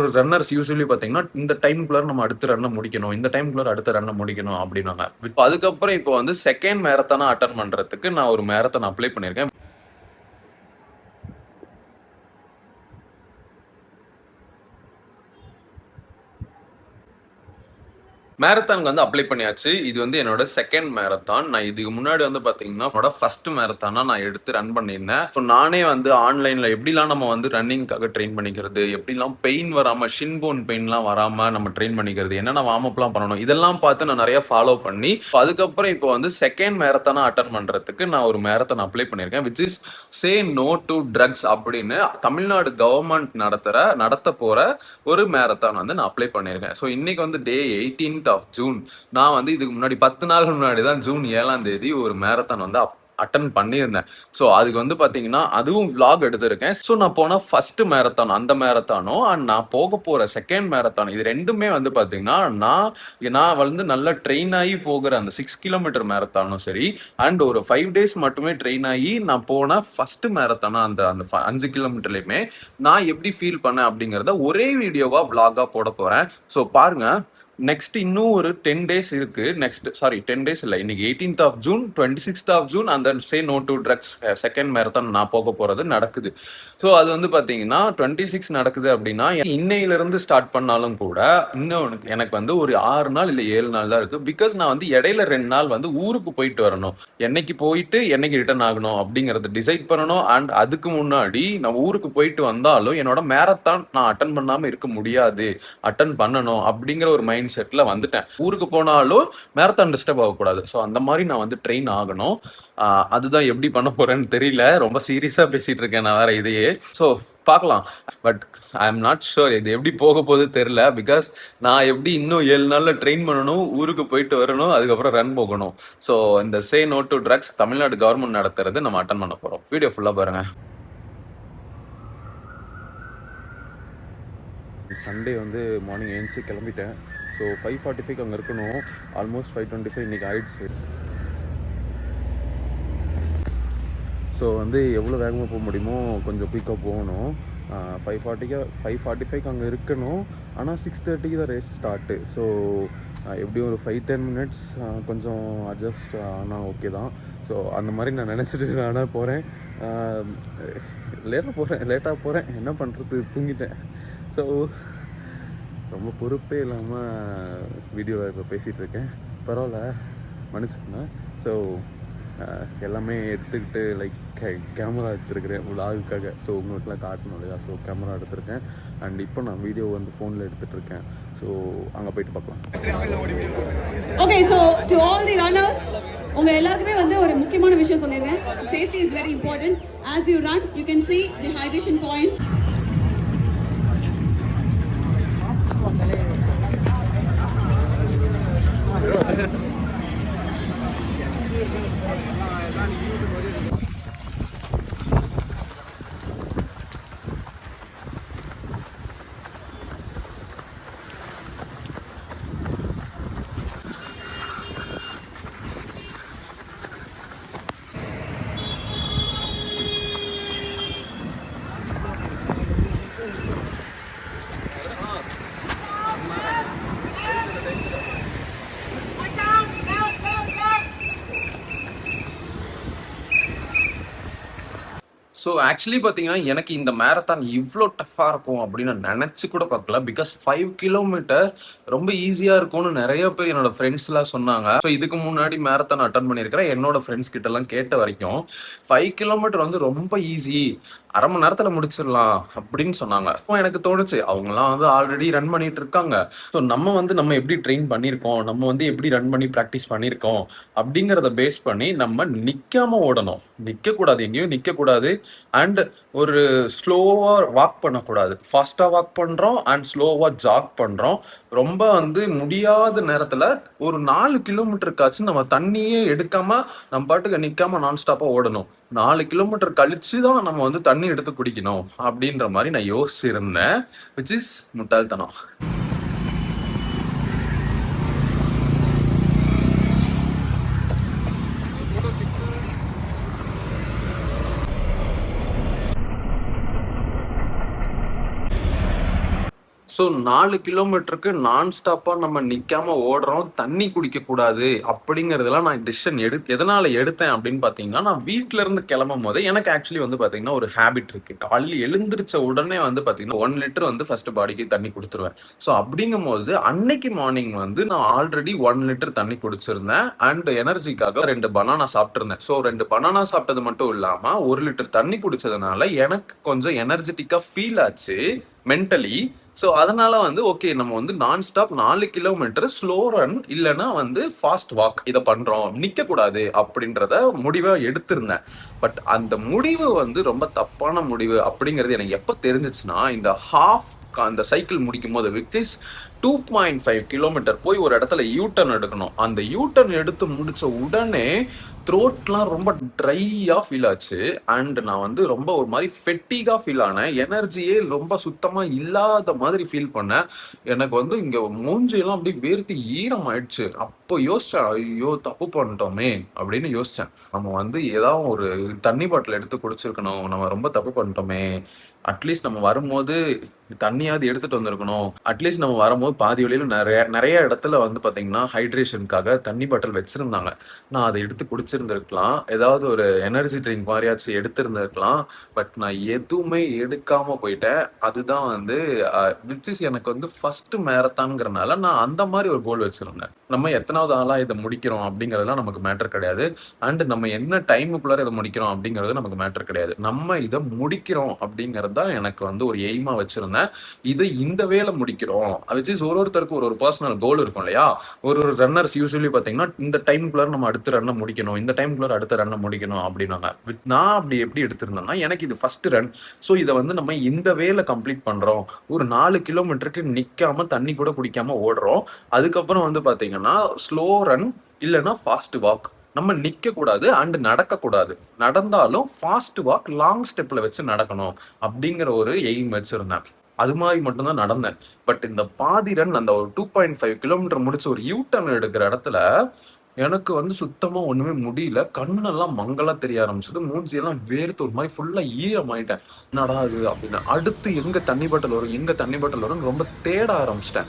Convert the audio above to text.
ஒரு runners usually பார்த்தீங்கன்னா, இந்த டைம்குள்ளார நம்ம அடுத்த ரன்ன முடிக்கணும். இந்த டைம்குள்ளார அடுத்த ரன்ன முடிக்கணும் அப்டின்னாங்க. அதுக்கப்புறம் இப்போ வந்து செகண்ட் மேரத்தானா அட்டெண்ட் பண்றதுக்கு நான் ஒரு மேரத்தான் அப்ளை பண்ணியிருக்கேன். மேரத்தானுக்கு வந்து அப்ளை பண்ணியாச்சு. இது வந்து என்னோட செகண்ட் மேரத்தான். நான் இதுக்கு முன்னாடி வந்து பார்த்தீங்கன்னா, என்னோட ஃபர்ஸ்ட் மேரத்தானா நான் எடுத்து ரன் பண்ணியிருந்தேன். ஸோ நானே வந்து ஆன்லைன்ல எப்படிலாம் நம்ம வந்து ரன்னிங்காக ட்ரெயின் பண்ணிக்கிறது, எப்படிலாம் பெயின் வராம, ஷின் போன் பெயின்லாம் வராம நம்ம ட்ரெயின் பண்ணிக்கிறது, என்னென்ன வார்ம் அப்லாம் பண்ணணும், இதெல்லாம் பார்த்து நான் நெறைய ஃபாலோ பண்ணி, அதுக்கப்புறம் இப்போ வந்து செகண்ட் மேரத்தானா அட்டெண்ட் பண்றதுக்கு நான் ஒரு மேரத்தான் அப்ளை பண்ணியிருக்கேன். Which is say no to drugs அப்படின்னு தமிழ்நாடு கவர்மெண்ட் நடத்த போற ஒரு மேரத்தான் வந்து நான் அப்ளை பண்ணியிருக்கேன். ஸோ இன்னைக்கு வந்து டே 18th ஆஃப் ஜூன். நான் வந்து இதுக்கு முன்னாடி 10 நாள் முன்னாடி தான் ஜூன் 7ஆம் தேதி ஒரு மேரத்தான் வந்து அட்டன் பண்ணியிருந்தேன். ஸோ அதுக்கு வந்து பார்த்தீங்கன்னா அதுவும் விளாக் எடுத்திருக்கேன். ஸோ நான் போன ஃபர்ஸ்ட் மேரத்தான் அந்த மேரத்தானும் அண்ட் நான் போக போகிற செகண்ட் மேரத்தான் இது ரெண்டுமே வந்து பார்த்தீங்கன்னா நான் வந்து நல்லா ட்ரெயின் ஆகி போகிற அந்த 6 கிலோமீட்டர் மேரத்தானும் சரி அண்ட் ஒரு 5 டேஸ் மட்டுமே ட்ரெயின் ஆகி நான் போன ஃபர்ஸ்ட் மேரத்தானா அந்த அந்த 5 கிலோமீட்டர்லையுமே நான் எப்படி ஃபீல் பண்ணேன் அப்படிங்கிறத ஒரே வீடியோவா விளாகா போட போறேன். ஸோ பாருங்க. நெக்ஸ்ட் இன்னும் ஒரு 10 டேஸ் இருக்கு. 10 டேஸ் இல்லை, இன்னைக்கு 18th of June, 26th of June அந்த say no to drugs second marathon நான் போக போறது நடக்குது. ஸோ அது வந்து பார்த்தீங்கன்னா 26 நடக்குது அப்படின்னா இன்னையிலிருந்து ஸ்டார்ட் பண்ணாலும் கூட இன்னும் எனக்கு வந்து ஒரு 6 நாள் இல்லை 7 நாள் தான் இருக்கு. பிகாஸ் நான் வந்து இடையில 2 நாள் வந்து ஊருக்கு போயிட்டு வரணும். என்னைக்கு போயிட்டு என்னைக்கு ரிட்டர்ன் ஆகணும் அப்படிங்கறத டிசைட் பண்ணணும். அண்ட் அதுக்கு முன்னாடி நான் ஊருக்கு போயிட்டு வந்தாலும் என்னோட மேரத்தான் நான் அட்டன் பண்ணாம இருக்க முடியாது, அட்டன் பண்ணணும் அப்படிங்கிற ஒரு மைண்ட் செட்ல வந்துட்டேன். ஊருக்கு போனாலும் மேரத்தான் டிஸ்டர்ப் ஆகக்கூடாது. ஸோ அந்த மாதிரி நான் வந்து ட்ரெயின் ஆகணும். அதுதான் எப்படி பண்ண போறேன்னு தெரியல. ரொம்ப சீரியஸா பேசிட்டு இருக்கேன் நான் வேற இதையே. ஸோ பார்க்கலாம். But I am not sure இது எப்படி போக போகுது தெரியல. பிகாஸ் நான் எப்படி இன்னும் 7 நாள்ல ட்ரெயின் பண்ணணும், ஊருக்கு போயிட்டு வரணும், அதுக்கப்புறம் ரன் போகணும். ஸோ இந்த say no to drugs Tamil Nadu government நடத்துறது நம்ம அட்டன் பண்ண போறோம். வீடியோ ஃபுல்லா பாருங்க. சண்டே வந்து மார்னிங் எழுந்துச்சு கிளம்பிட்டேன். ஸோ 5:45 அங்கே இருக்கணும். ஆல்மோஸ்ட் 5:25 இன்றைக்கி ஆயிடுச்சு. ஸோ வந்து எவ்வளோ வேகமாக போக முடியுமோ கொஞ்சம் குயிக்காக போகணும். 5:45 அங்கே இருக்கணும். ஆனால் 6:30 தான் ரேஸ் ஸ்டார்ட்டு. ஸோ எப்படியும் ஒரு 5-10 மினிட்ஸ் கொஞ்சம் அட்ஜஸ்ட் ஆனால் ஓகே தான். ஸோ அந்த மாதிரி நான் நினச்சிட்டு நானாக போகிறேன். லேட்டாக போகிறேன், என்ன பண்ணுறது, தூங்கிட்டேன். ஸோ ரொம்ப பொறுப்பே இல்லாமல் வீடியோவில் இப்போ பேசிகிட்டு இருக்கேன். பரவாயில்ல, மன்னிச்சுக்கோங்க. ஸோ எல்லாமே எடுத்துக்கிட்டு லைக் கேமரா எடுத்துருக்கிறேன் விலாகுக்காக. ஸோ உங்களுக்குலாம் காட்டணும் இல்லையா? ஸோ கேமரா எடுத்திருக்கேன். அண்ட் இப்போ நான் வீடியோ வந்து ஃபோனில் எடுத்துகிட்ருக்கேன். ஸோ அங்கே போயிட்டு பார்க்கலாம். Okay, so to all the runners, உங்கள் எல்லாருக்குமே வந்து ஒரு முக்கியமான விஷயம் சொல்லியிருந்தேன். Safety is very important. As you run you can see the hydration points. So actually பார்த்தீங்கன்னா எனக்கு இந்த மேரத்தான் இவ்வளோ டஃப்பாக இருக்கும் அப்படின்னு நினச்சி கூட பார்க்கல. பிகாஸ் 5 கிலோமீட்டர் ரொம்ப ஈஸியாக இருக்கும்னு நிறைய பேர் என்னோட ஃப்ரெண்ட்ஸ்லாம் சொன்னாங்க. ஸோ இதுக்கு முன்னாடி மேரத்தான் அட்டன் பண்ணியிருக்கிறேன். என்னோட ஃப்ரெண்ட்ஸ் கிட்டலாம் கேட்ட வரைக்கும் 5 கிலோமீட்டர் வந்து ரொம்ப ஈஸி, அரை மணி நேரத்தில் முடிச்சிடலாம் அப்படின்னு சொன்னாங்க. எனக்கு தோணுச்சு அவங்கலாம் வந்து ஆல்ரெடி ரன் பண்ணிட்டு இருக்காங்க. ஸோ நம்ம எப்படி ட்ரெயின் பண்ணியிருக்கோம், நம்ம வந்து எப்படி ரன் பண்ணி ப்ராக்டிஸ் பண்ணியிருக்கோம் அப்படிங்கிறத பேஸ் பண்ணி நம்ம நிற்காம ஓடணும். நிற்கக்கூடாது, எங்கேயும் நிற்கக்கூடாது. அண்ட் ஒரு ஸ்லோவாக வாக் பண்ணக்கூடாது. ஃபாஸ்ட்டாக வாக் பண்ணுறோம் அண்ட் ஸ்லோவாக ஜாக் பண்ணுறோம். ரொம்ப வந்து முடியாத நேரத்தில் ஒரு 4 கிலோமீட்டருக்காச்சும் நம்ம தண்ணியே எடுக்காமல் நம்ம பாட்டுக்கு நிற்காம நான் ஸ்டாப்பாக ஓடணும். 4 கிலோமீட்டர் கழிச்சு தான் நம்ம வந்து தண்ணி எடுத்து குடிக்கணும் அப்படின்ற மாதிரி நான் யோசிச்சிருந்தேன். விச் இஸ் முட்டாள்தனம். ஸோ 4 கிலோமீட்டருக்கு நான் ஸ்டாப்பா நம்ம நிக்காம ஓடுறோம், தண்ணி குடிக்க கூடாது அப்படிங்கறதெல்லாம் நான் டிசிஷன் எதனால எடுத்தேன் அப்படின்னு பாத்தீங்கன்னா, நான் வீட்ல இருந்து கிளம்பும் போது எனக்கு ஆக்சுவலி வந்து பாத்தீங்கன்னா ஒரு ஹேபிட் இருக்கு. காலையில் எழுந்திருச்ச உடனே வந்து பாத்தீங்கன்னா 1 லிட்டர் வந்து ஃபர்ஸ்ட் பாடிக்கு தண்ணி கொடுத்துருவேன். ஸோ அப்படிங்கும் போது அன்னைக்கு மார்னிங் வந்து நான் ஆல்ரெடி 1 லிட்டர் தண்ணி குடிச்சிருந்தேன் அண்ட் எனர்ஜிக்காக 2 பனானா சாப்பிட்டிருந்தேன். ஸோ 2 பனானா சாப்பிட்டது மட்டும் இல்லாம 1 லிட்டர் தண்ணி குடிச்சதுனால எனக்கு கொஞ்சம் எனர்ஜெட்டிக்கா ஃபீல் ஆச்சு மென்டலி. ஸோ அதனால வந்து ஓகே நம்ம வந்து நான் ஸ்டாப் 4 கிலோமீட்டர் ஸ்லோ ரன் இல்லைன்னா வந்து ஃபாஸ்ட் வாக் இதை பண்றோம், நிக்க கூடாது அப்படின்றத முடிவா எடுத்திருந்தேன். பட் அந்த முடிவு வந்து ரொம்ப தப்பான முடிவு அப்படிங்கிறது எனக்கு எப்போ தெரிஞ்சிச்சுன்னா, இந்த அந்த சைக்கிள் முடிக்கும் போது விச் இஸ் 2.5 கிலோமீட்டர் போய் ஒரு இடத்துல யூட்டர்ன் எடுக்கணும். அந்த யூட்டர்ன் எடுத்து முடிச்ச உடனே த்ரோட்லாம் ரொம்ப ட்ரையா ஃபீல் ஆச்சு அண்ட் நான் வந்து ரொம்ப ஒரு மாதிரி ஃபெட்டிகா ஃபீல் ஆனேன். எனர்ஜியே ரொம்ப சுத்தமா இல்லாத மாதிரி ஃபீல் பண்ணேன். எனக்கு வந்து இங்க மூஞ்சியெல்லாம் அப்படியே வேர்த்து ஈரம் ஆயிடுச்சு. அப்போ யோசிச்சேன், ஐயோ தப்பு பண்ணிட்டோமே அப்படின்னு யோசிச்சேன். நம்ம வந்து ஏதாவது ஒரு தண்ணி பாட்டில் எடுத்து குடிச்சிருக்கணும், நம்ம ரொம்ப தப்பு பண்ணிட்டோமே, அட்லீஸ்ட் நம்ம வரும்போது தண்ணியாவது எடுத்துட்டு வந்திருக்கணும், அட்லீஸ்ட் நம்ம வரும்போது பாதி வழியில நிறைய நிறைய இடத்துல வந்து பாத்தீங்கன்னா ஹைட்ரேஷனுக்காக தண்ணி பாட்டில் வச்சிருந்தாங்க, நான் அதை எடுத்து குடிச்சிருந்திருக்கலாம், ஏதாவது ஒரு எனர்ஜி ட்ரிங்க் மாதிரியாச்சும் எடுத்திருந்திருக்கலாம். பட் நான் எதுவுமே எடுக்காம போயிட்டேன். அதுதான் வந்து விச் இஸ் எனக்கு வந்து ஃபர்ஸ்ட் மேரத்தான்ங்கிறனால நான் அந்த மாதிரி ஒரு கோல் வச்சிருந்தேன். நம்ம எத்தனாவது ஆளா இதை முடிக்கிறோம் அப்படிங்கறதுலாம் நமக்கு மேட்டர் கிடையாது அண்ட் நம்ம என்ன டைமுக்குள்ளார இதை முடிக்கிறோம் அப்படிங்கிறது நமக்கு மேட்டர் கிடையாது. நம்ம இதை முடிக்கிறோம் அப்படிங்கிறது தான் எனக்கு வந்து ஒரு எய்மா வச்சிருந்தேன். இதை இந்த வேலை முடிக்கிறோம் விச் இஸ் ஒருத்தருக்கு ஒரு பர்சனல் கோல் இருக்கும் இல்லையா. ஒரு ரன்னர்ஸ் யூஸ்வலி பாத்தீங்கன்னா இந்த டைமுக்குள்ளார நம்ம அடுத்த ரன்னை முடிக்கணும், இந்த டைமுக்குள்ளார அடுத்த ரன்னை முடிக்கணும் அப்படின்னாங்க. நான் அப்படி எப்படி எடுத்திருந்தேன்னா, எனக்கு இது ஃபர்ஸ்ட் ரன், ஸோ இதை வந்து நம்ம இந்த வேலை கம்ப்ளீட் பண்றோம், ஒரு 4 கிலோமீட்டருக்கு நிக்காம தண்ணி கூட குடிக்காம ஓடுறோம், அதுக்கப்புறம் வந்து பாத்தீங்கன்னா ஸ்லோ ரன் இல்லைன்னா ஃபாஸ்ட் வாக், நம்ம நிக்க கூடாது அண்ட் நடக்க கூடாது, நடந்தாலும் ஃபாஸ்ட் வாக் லாங் ஸ்டெப்ல வச்சு நடக்கணும் அப்படிங்கிற ஒரு எய்ம் வச்சிருந்தேன். அது மாதிரி மட்டும்தான் நடந்தேன். பட் இந்த பாதி ரன் அந்த ஒரு 2.5 கிலோமீட்டர் முடிச்சு ஒரு யூ டர்ன் எடுக்கிற இடத்துல எனக்கு வந்து சுத்தமா ஒண்ணுமே முடியல. கண்ணெல்லாம் மங்கலா தெரிய ஆரம்பிச்சது, மூஞ்சியெல்லாம் வேர்த்து ஒரு மாதிரி ஃபுல்லா ஈரமாயிட்டேன். என்னடா இது அப்படின்னு அடுத்து எங்க தண்ணி பாட்டில் வரும் எங்க தண்ணி பாட்டில் வரும்னு ரொம்ப தேட ஆரம்பிச்சிட்டேன்.